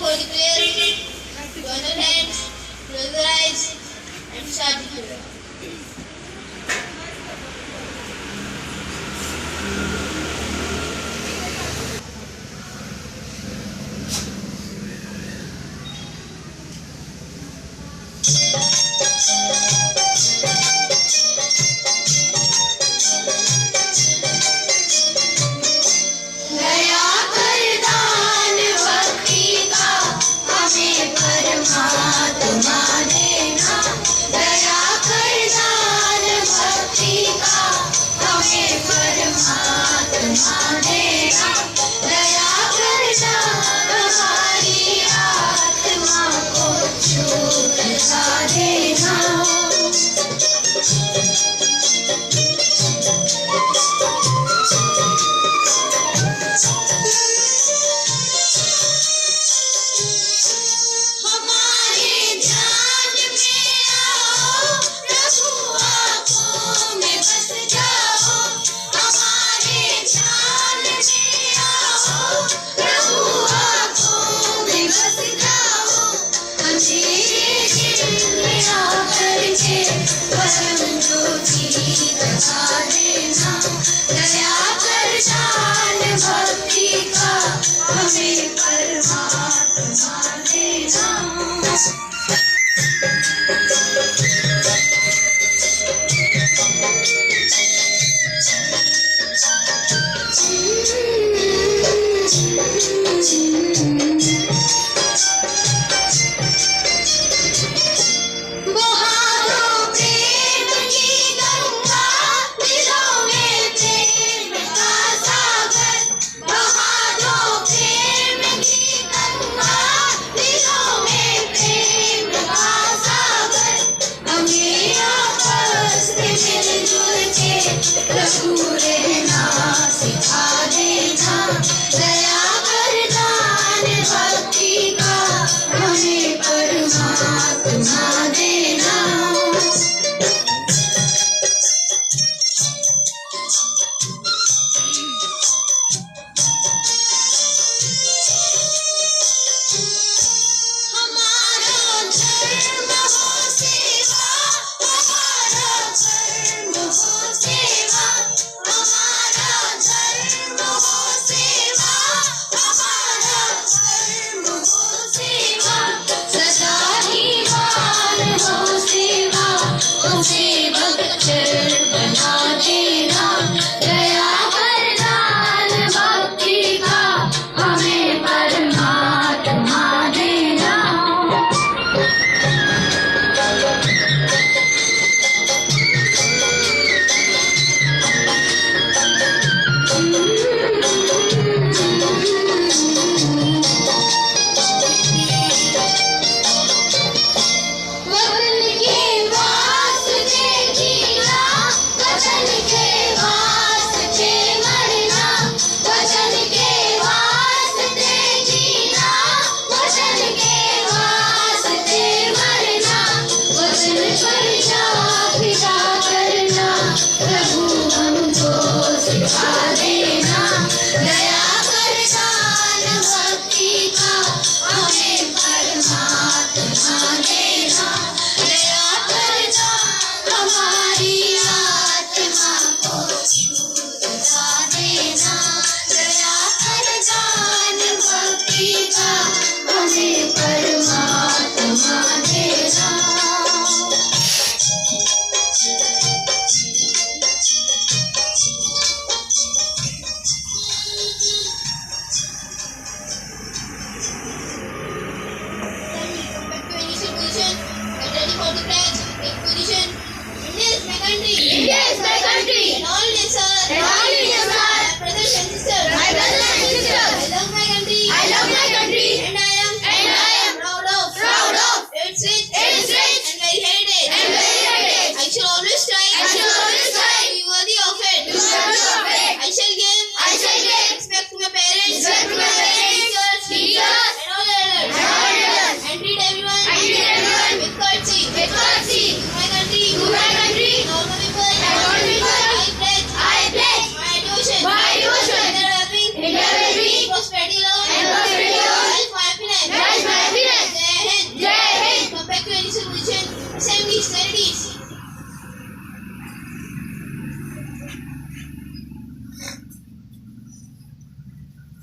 for the prayer. Join your hands, close your eyes, and start the prayer. दया कर दान भक्ति का हमें परमात्मा देना। दया कर दान भक्ति का हमें परमात्मा देना। दया कर दान हमारी आत्मा को शुद्धता देना। हमारे ध्यान में आओ, प्रभु आँखों में बस जाओ। हमारे ध्यान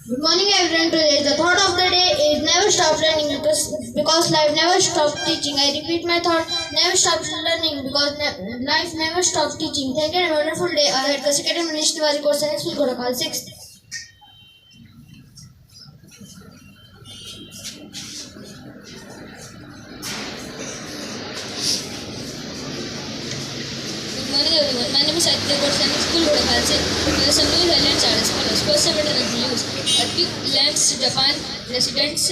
Good morning everyone. Today the thought of the day is never stop learning because life never stops teaching. I repeat my thought, never stop learning because life never stops teaching. Thank you and a wonderful day ahead. Kasi Academy Manish Tiwari course and school protocol 6. Good morning everyone. My name is Aditya Goswami, school protocol 6. Lesson news headlines are as follows. First, international news. Earthquake lands Japan residents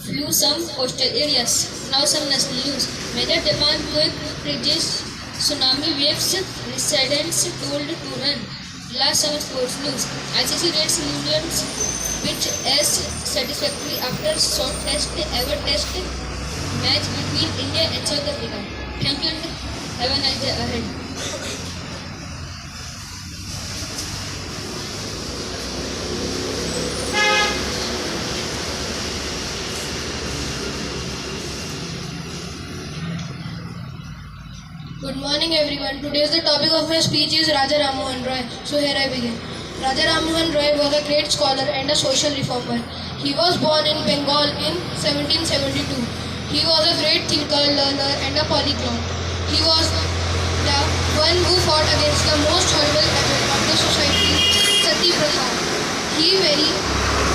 flew some coastal areas. Now some national news. Major Japan quake bridges, tsunami waves, residents told to run. Last some sports news. ICC rates Unions pitch as satisfactory after short ever test match between India and South Africa. Thank you and have a nice day ahead. Good morning everyone. Today's the topic of my speech is Raja Rammohan Roy. So here I begin. Raja Rammohan Roy was a great scholar and a social reformer. He was born in Bengal in 1772. He was a great thinker, learner and a polyglot. He was the one who fought against the most horrible evil of the society, Sati Pratha. He very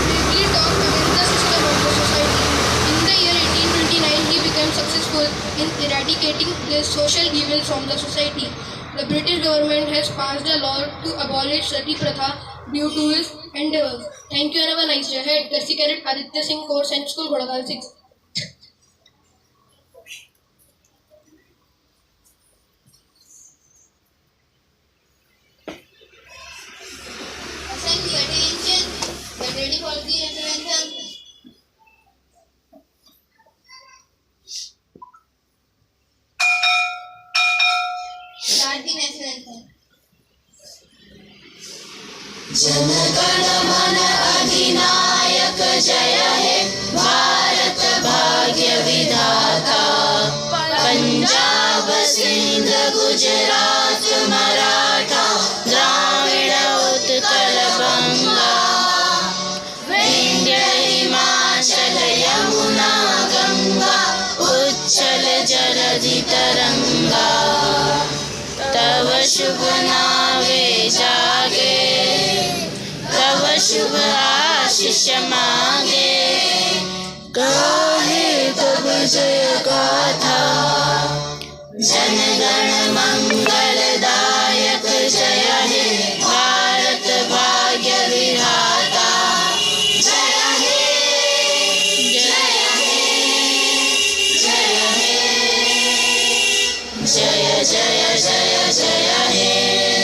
bravely talked against the system of the society. In the year 1829, he became successful in eradicating this social evil from the society. The British government has passed a law to abolish Sati Pratha due to his endeavors. Thank you and have a nice day ahead. Karsi Cadet Aditya Singh Course and School, Godakal 6. Assembly attention. Get ready for the intervention. Start the national anthem. जनगण मन अधिनायक जय हे भारत भाग्य विधाता पंजाब सिंध गुजरात मराठा द्राविड़ उत्कल बंगा विंध्य हिमाचल यमुना गंगा उच्चल जलधि तरंगा तव शुभ नावे जागे तव शुभ आशीष मांगे गाहे तब जय गाथा जनगण मंगलदायक जय हे भारत भाग्य विधाता जय हे जय हे जय हे जय जय जय जय हे